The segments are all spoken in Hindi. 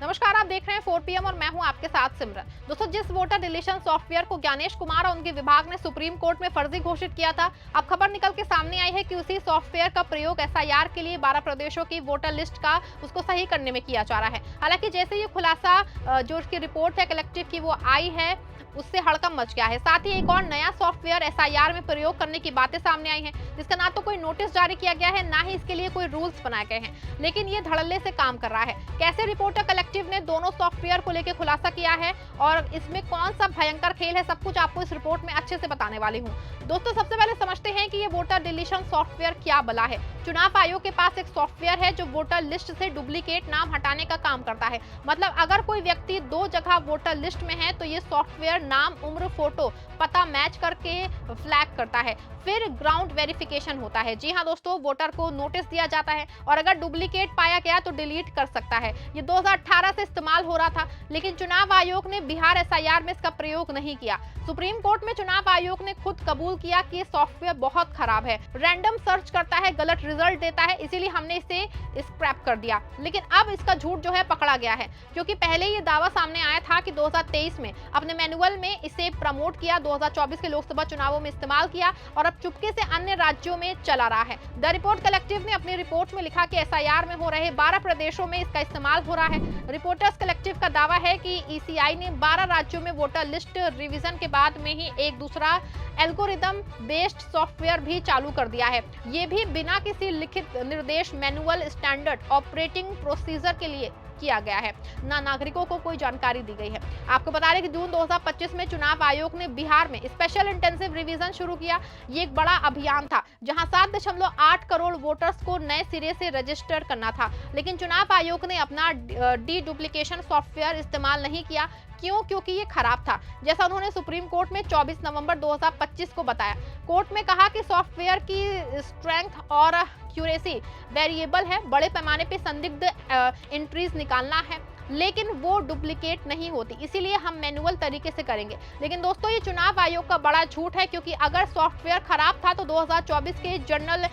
नमस्कार, आप देख रहे हैं 4 PM और मैं हूं आपके साथ सिमरन। दोस्तों, जिस वोटर डिलीशन सॉफ्टवेयर को ज्ञानेश कुमार और उनके विभाग ने सुप्रीम कोर्ट में फर्जी घोषित किया था, अब खबर निकल के सामने आई है कि उसी सॉफ्टवेयर का प्रयोग एसआईआर के लिए 12 प्रदेशों की वोटर लिस्ट का उसको सही करने में किया जा रहा है। हालांकि जैसे ये खुलासा जो उसकी रिपोर्ट है कलेक्टिव की वो आई है, उससे हड़कंप मच गया है। साथ ही एक और नया सॉफ्टवेयर एसआईआर में प्रयोग करने की बातें सामने आई हैं, जिसका ना तो कोई नोटिस जारी किया गया है, ना ही इसके लिए कोई रूल्स बनाए गए हैं, लेकिन ये धड़ल्ले से काम कर रहा है। कैसे रिपोर्टर कलेक्टिव ने दोनों सॉफ्टवेयर को लेकर खुलासा किया है और इसमें कौन सा भयंकर खेल है, सब कुछ आपको इस रिपोर्ट में अच्छे से बताने वाली हूँ। दोस्तों, सबसे पहले समझते हैं कि ये वोटर डिलीशन सॉफ्टवेयर क्या बला है। चुनाव आयोग के पास एक सॉफ्टवेयर है जो वोटर लिस्ट से डुप्लीकेट नाम हटाने का काम करता है। मतलब अगर कोई व्यक्ति 2 जगह वोटर लिस्ट में है तो ये सॉफ्टवेयर नाम, उम्र, फोटो, पता मैच करके फ्लैग करता है। फिर ग्राउंड वेरिफिकेशन होता है। जी हाँ दोस्तों, वोटर को नोटिस दिया जाता है और अगर डुप्लीकेट पाया गया तो डिलीट कर सकता है। ये 2018 से इस्तेमाल हो रहा था, लेकिन चुनाव आयोग ने बिहार एसआईआर में इसका प्रयोग नहीं किया। सुप्रीम कोर्ट में चुनाव आयोग ने खुद कबूल किया कि ये सॉफ्टवेयर बहुत खराब है, रैंडम सर्च करता है, गलत रिजल्ट देता है, इसीलिए हमने इसे स्क्रैप कर दिया। लेकिन अब इसका झूठ जो है पकड़ा गया है, क्योंकि पहले ये दावा सामने आया था कि 2023 में अपने मैनुअल में इसे प्रमोट किया, 2024 के लोकसभा चुनावों में इस्तेमाल किया और अब चुपके से अन्य राज्यों में चला रहा है। द रिपोर्ट कलेक्टिव ने अपनी रिपोर्ट में लिखा कि एसआईआर में हो रहे 12 प्रदेशों में इसका इस्तेमाल हो रहा है। रिपोर्टर्स कलेक्टिव का दावा है कि ईसीआई ने 12 राज्यों में वोटर लिस्ट रिवीजन के बाद में ही एक दूसरा एल्गोरिदम बेस्ड सॉफ्टवेयर भी चालू कर दिया है। ये भी बिना किसी लिखित निर्देश, मैनुअल, स्टैंडर्ड ऑपरेटिंग प्रोसीजर के लिए किया गया है, ना नागरिकों को कोई जानकारी दी गई है। आपको बता दें कि जून 2025 में चुनाव आयोग ने बिहार में स्पेशल इंटेंसिव रिवीजन शुरू किया। ये एक बड़ा अभियान था जहां 7.8 करोड़ वोटर्स को नए सिरे से रजिस्टर करना था, लेकिन चुनाव आयोग ने अपना डी डुप्लीकेशन सॉफ्टवेयर इस्तेमाल नहीं किया। क्यों? क्योंकि ये खराब था, जैसा उन्होंने सुप्रीम कोर्ट में 24 नवंबर 2025 को बताया। कोर्ट में कहा कि सॉफ्टवेयर की स्ट्रेंथ और एक्यूरेसी वेरिएबल है, बड़े पैमाने पे संदिग्ध एंट्रीज निकालना है, लेकिन वो डुप्लीकेट नहीं होती, इसीलिए हम मैनुअल तरीके से करेंगे। लेकिन दोस्तों, ये चुनाव आयोग का बड़ा झूठ है, क्योंकि अगर सॉफ्टवेयर खराब था तो 2024 के जनरल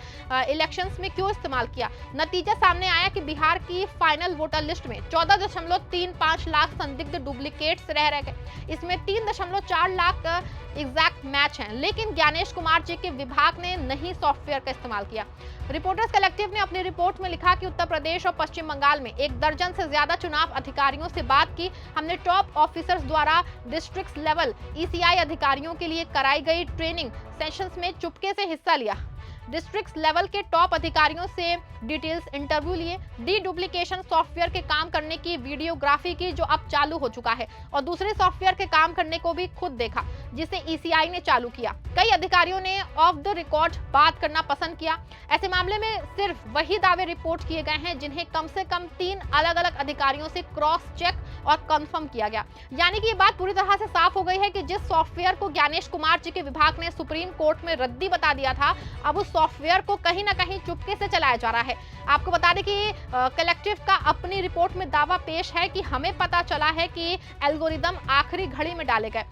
इलेक्शंस में क्यों इस्तेमाल किया। नतीजा सामने आया कि बिहार की फाइनल वोटर लिस्ट में 14.35 लाख संदिग्ध डुप्लीकेट्स रह गए। इसमें 3.4 लाख एग्जैक्ट मैच हैं, लेकिन ज्ञानेश कुमार जी के विभाग ने नहीं सॉफ्टवेयर का इस्तेमाल किया। रिपोर्टर्स कलेक्टिव ने अपनी रिपोर्ट में लिखा कि उत्तर प्रदेश और पश्चिम बंगाल में 1 दर्जन से ज्यादा चुनाव अधिकारियों से बात की। हमने टॉप ऑफिसर्स द्वारा डिस्ट्रिक्ट लेवल ईसीआई अधिकारियों के लिए कराई गई ट्रेनिंग सेशंस में चुपके से हिस्सा लिया। डिस्ट्रिक्ट लेवल के टॉप अधिकारियों से डिटेल्स इंटरव्यू लिए, डी डुप्लीकेशन सॉफ्टवेयर के काम करने की वीडियोग्राफी की, जो अब चालू हो चुका है, और दूसरे सॉफ्टवेयर के काम करने को भी खुद देखा, जिसे ईसीआई ने चालू किया। कई अधिकारियों ने ऑफ द रिकॉर्ड बात करना पसंद किया। ऐसे मामले में सिर्फ वही दावे रिपोर्ट किए गए हैं जिन्हें कम से कम 3 अलग अलग अधिकारियों से क्रॉस चेक और कंफर्म किया गया। यानी कि ये बात पूरी तरह से साफ हो गई है कि जिस सॉफ्टवेयर को ज्ञानेश कुमार जी के विभाग ने सुप्रीम कोर्ट में रद्दी बता दिया था, अब उस सॉफ्टवेयर को कहीं ना कहीं चुपके से चलाया जा रहा है। आपको बता दें कि कलेक्टिव का अपनी रिपोर्ट में दावा पेश है कि हमें पता चला है कि एल्गोरिदम आखिरी घड़ी में डाले गए,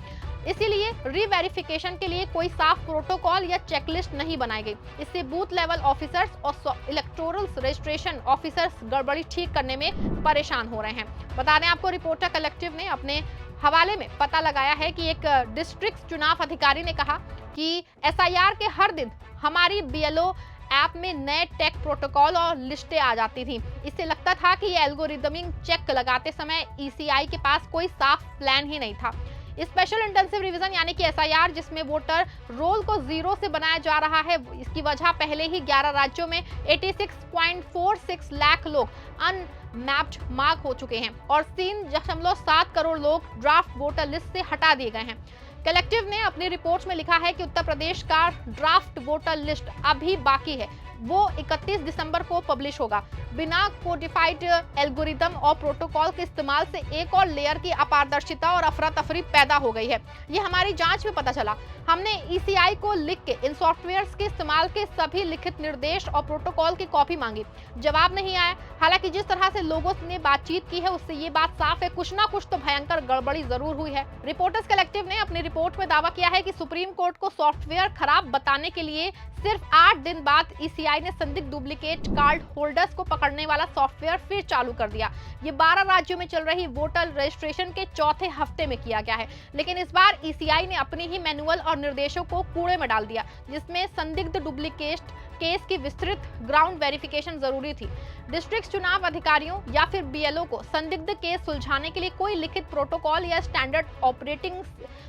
इसीलिए रीवेरिफिकेशन के लिए कोई साफ प्रोटोकॉल या चेकलिस्ट नहीं बनाई गई। इससे बूथ लेवल ऑफिसर्स और इलेक्टोरल रजिस्ट्रेशन ऑफिसर्स गड़बड़ी ठीक करने में परेशान हो रहे हैं। बता दें आपको, रिपोर्टर कलेक्टिव ने अपने हवाले में पता लगाया है कि एक डिस्ट्रिक्ट चुनाव अधिकारी ने कहा कि एसआईआर के हर दिन हमारी बीएलओ ऐप में नए टेक प्रोटोकॉल और लिस्टें आ जाती थी। इससे लगता था कि ये एल्गोरिदमिक चेक लगाते समय ईसीआई के पास कोई साफ प्लान ही नहीं था। स्पेशल इंटेंसिव रिवीजन यानी कि एसआईआर, जिसमें वोटर रोल को 0 से बनाया जा रहा है, इसकी वजह पहले ही 11 राज्यों में 86.46 लाख लोग अनमैप्ड मार्क हो चुके हैं और 3.7 करोड़ लोग ड्राफ्ट वोटर लिस्ट से हटा दिए गए हैं। कलेक्टिव ने अपनी रिपोर्ट में लिखा है कि उत्तर प्रदेश का ड्राफ्ट वोटर लिस्ट अभी बाकी है, वो 31 दिसंबर को पब्लिश होगा। बिना कोडिफाइड एल्गोरिदम और प्रोटोकॉल के इस्तेमाल से एक और लेयर की अपारदर्शिता और अफरा तफरी पैदा हो गई है। ये हमारी जांच में पता चला। हमने ईसीआई को लिख के इन सॉफ्टवेयर्स के इस्तेमाल के सभी लिखित निर्देश और प्रोटोकॉल की कॉपी मांगी, जवाब नहीं आया। हालांकि जिस तरह से लोगों ने बातचीत की है उससे ये बात साफ है, कुछ ना कुछ तो भयंकर गड़बड़ी जरूर हुई है। रिपोर्टर्स कलेक्टिव ने अपनी रिपोर्ट में दावा किया है कि सुप्रीम कोर्ट को सॉफ्टवेयर खराब बताने के लिए सिर्फ 8 दिन बाद ईसीआई ने संदिग्ध डुप्लीकेट कार्ड होल्डर्स को पकड़ पकड़ने वाला सॉफ्टवेयर फिर चालू कर दिया। ये 12 राज्यों में चल रही वोटर रजिस्ट्रेशन के चौथे हफ्ते में किया गया है, लेकिन इस बार ईसीआई ने अपनी ही मैनुअल और निर्देशों को कूड़े में डाल दिया, जिसमें संदिग्ध डुप्लीकेट केस की विस्तृत ग्राउंड वेरिफिकेशन जरूरी थी। डिस्ट्रिक्ट चुनाव अधिकारियों या फिर बीएलओ को संदिग्ध केस सुलझाने के लिए कोई लिखित प्रोटोकॉल या स्टैंडर्ड ऑपरेटिंग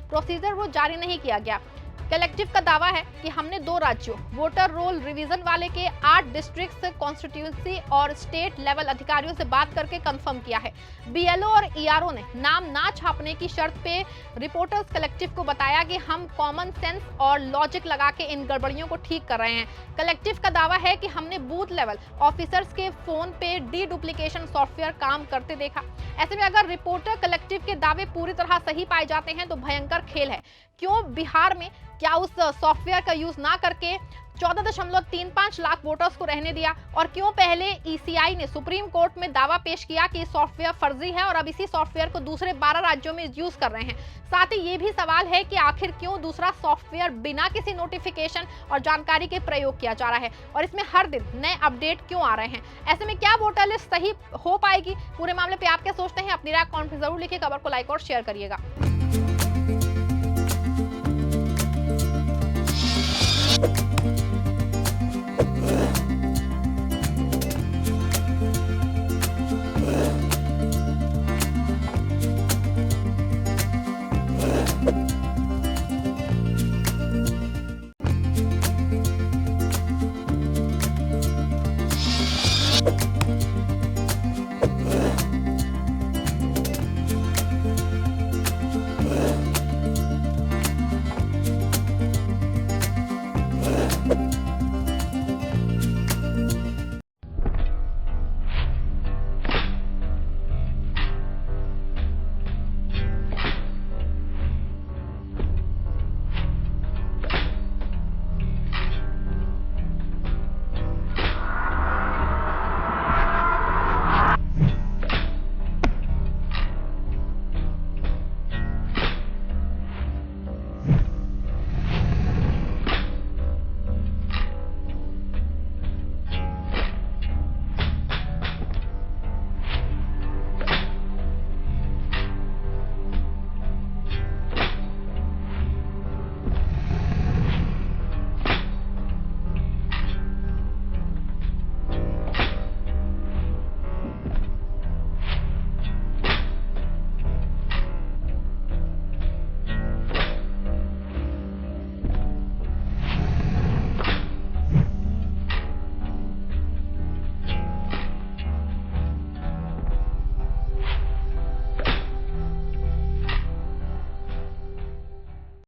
प्रोसीजर वो जारी नहीं किया गया। कलेक्टिव का दावा है कि हमने 2 राज्यों वोटर रोल रिवीजन वाले के 8 डिस्ट्रिक्ट कॉन्स्टिट्यूंसी और स्टेट लेवल अधिकारियों से बात करके कंफर्म किया है। बीएलओ और ईआरओ ने नाम ना छापने की शर्त पे रिपोर्टर्स कलेक्टिव को बताया कि हम कॉमन सेंस और लॉजिक लगा के इन गड़बड़ियों को ठीक कर रहे हैं। कलेक्टिव का दावा है कि हमने बूथ लेवल ऑफिसर्स के फोन पे डी डुप्लीकेशन सॉफ्टवेयर काम करते देखा। ऐसे में अगर रिपोर्टर कलेक्टिव के दावे पूरी तरह सही पाए जाते हैं तो भयंकर खेल है। क्यों बिहार में क्या उस सॉफ्टवेयर का यूज ना करके 14.35 लाख वोटर्स को रहने दिया, और क्यों पहले ईसीआई ने सुप्रीम कोर्ट में दावा पेश किया कि सॉफ्टवेयर फर्जी है और अब इसी सॉफ्टवेयर को दूसरे 12 राज्यों में यूज कर रहे हैं। साथ ही ये भी सवाल है कि आखिर क्यों दूसरा सॉफ्टवेयर बिना किसी नोटिफिकेशन और जानकारी के प्रयोग किया जा रहा है, और इसमें हर दिन नए अपडेट क्यों आ रहे हैं। ऐसे में क्या वोटर लिस्ट सही हो पाएगी? पूरे मामले पे आप क्या सोचते हैं? अपनी राय कमेंट में जरूर लिखिए। खबर को लाइक और शेयर करिएगा।